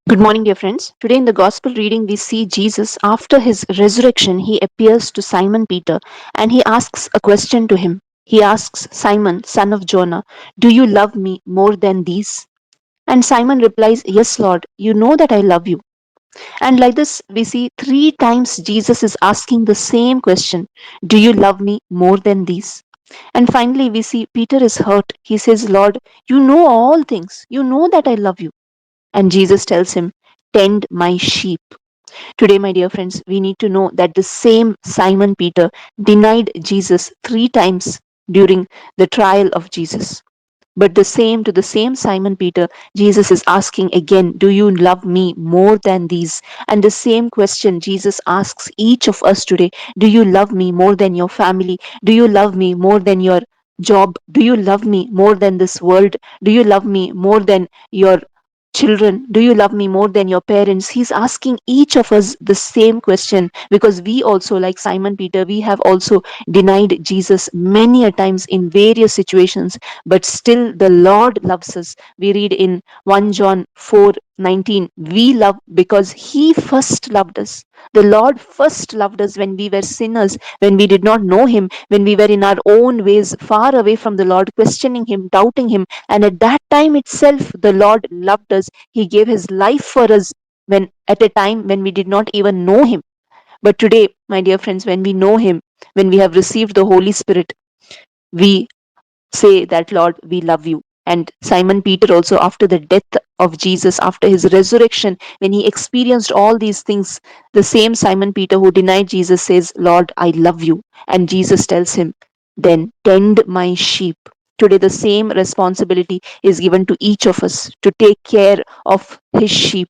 Good morning, dear friends. Today in the Gospel reading, we see Jesus after his resurrection. He appears to Simon Peter and he asks a question to him. He asks, Simon, son of Jonah, do you love me more than these? And Simon replies, Yes, Lord, you know that I love you. And like this, we see three times Jesus is asking the same question: do you love me more than these? And finally, we see Peter is hurt. He says, Lord, you know all things. You know that I love you. And Jesus tells him, Tend my sheep. Today, my dear friends, we need to know that the same Simon Peter denied Jesus three times during the trial of Jesus. But to the same Simon Peter, Jesus is asking again, Do you love me more than these? And the same question Jesus asks each of us today: Do you love me more than your family? Do you love me more than your job? Do you love me more than this world? Do you love me more than your children? Do you love me more than your parents? He's asking each of us the same question, because we also, like Simon Peter, we have also denied Jesus many a times in various situations, but still the Lord loves us. We read in 1 John 4:19, we love because he first loved us. The Lord first loved us when we were sinners, when we did not know him, when we were in our own ways, far away from the Lord, questioning him, doubting him. And at that time itself, the Lord loved us. He gave his life for us when at a time when we did not even know him. But today, my dear friends, when we know him, when we have received the Holy Spirit, we say that, Lord, we love you. And Simon Peter also, after the death of Jesus, after his resurrection, when he experienced all these things, the same Simon Peter who denied Jesus says, Lord, I love you. And Jesus tells him, then tend my sheep. Today, the same responsibility is given to each of us to take care of his sheep.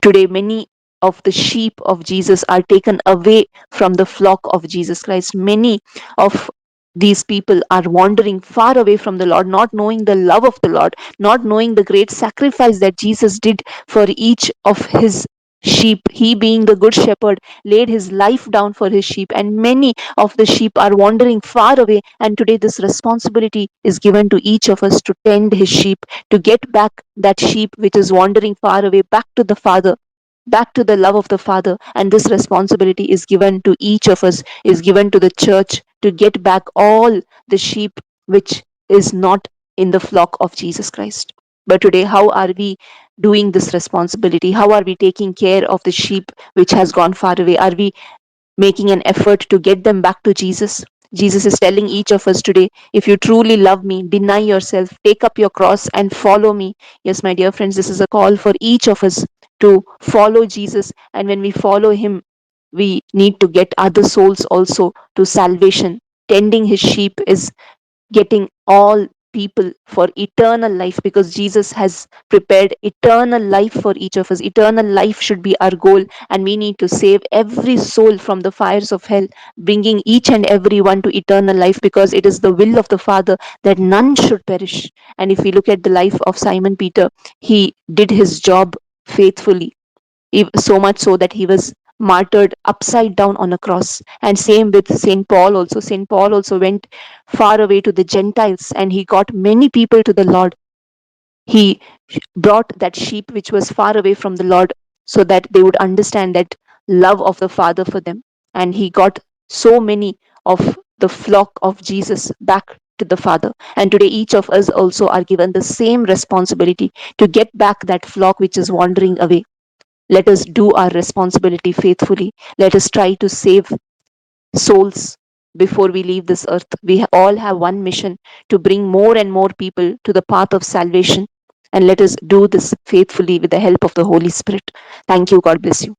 Today, many of the sheep of Jesus are taken away from the flock of Jesus Christ. Many of these people are wandering far away from the Lord, not knowing the love of the Lord, not knowing the great sacrifice that Jesus did for each of his sheep. He, being the good shepherd, laid his life down for his sheep, and many of the sheep are wandering far away. And today, this responsibility is given to each of us to tend his sheep, to get back that sheep which is wandering far away back to the Father, back to the love of the Father. And this responsibility is given to each of us, is given to the church, to get back all the sheep which is not in the flock of Jesus Christ. But today, how are we doing this responsibility? How are we taking care of the sheep which has gone far away? Are we making an effort to get them back to Jesus? Jesus is telling each of us today, if you truly love me, deny yourself, take up your cross, and follow me. Yes, my dear friends, this is a call for each of us to follow Jesus. And when we follow him, we need to get other souls also to salvation. Tending his sheep is getting all people for eternal life, because Jesus has prepared eternal life for each of us. Eternal life should be our goal, and we need to save every soul from the fires of hell, bringing each and every one to eternal life, because it is the will of the Father that none should perish. And if we look at the life of Simon Peter, he did his job faithfully, so much so that he was martyred upside down on a cross. And same with Saint Paul also. Saint Paul also went far away to the Gentiles, and he got many people to the Lord. He brought that sheep which was far away from the Lord, so that they would understand that love of the Father for them. And he got so many of the flock of Jesus back to the Father. And today, each of us also are given the same responsibility to get back that flock which is wandering away. Let us do our responsibility faithfully. Let us try to save souls before we leave this earth. We all have one mission: to bring more and more people to the path of salvation. And let us do this faithfully with the help of the Holy Spirit. Thank you. God bless you.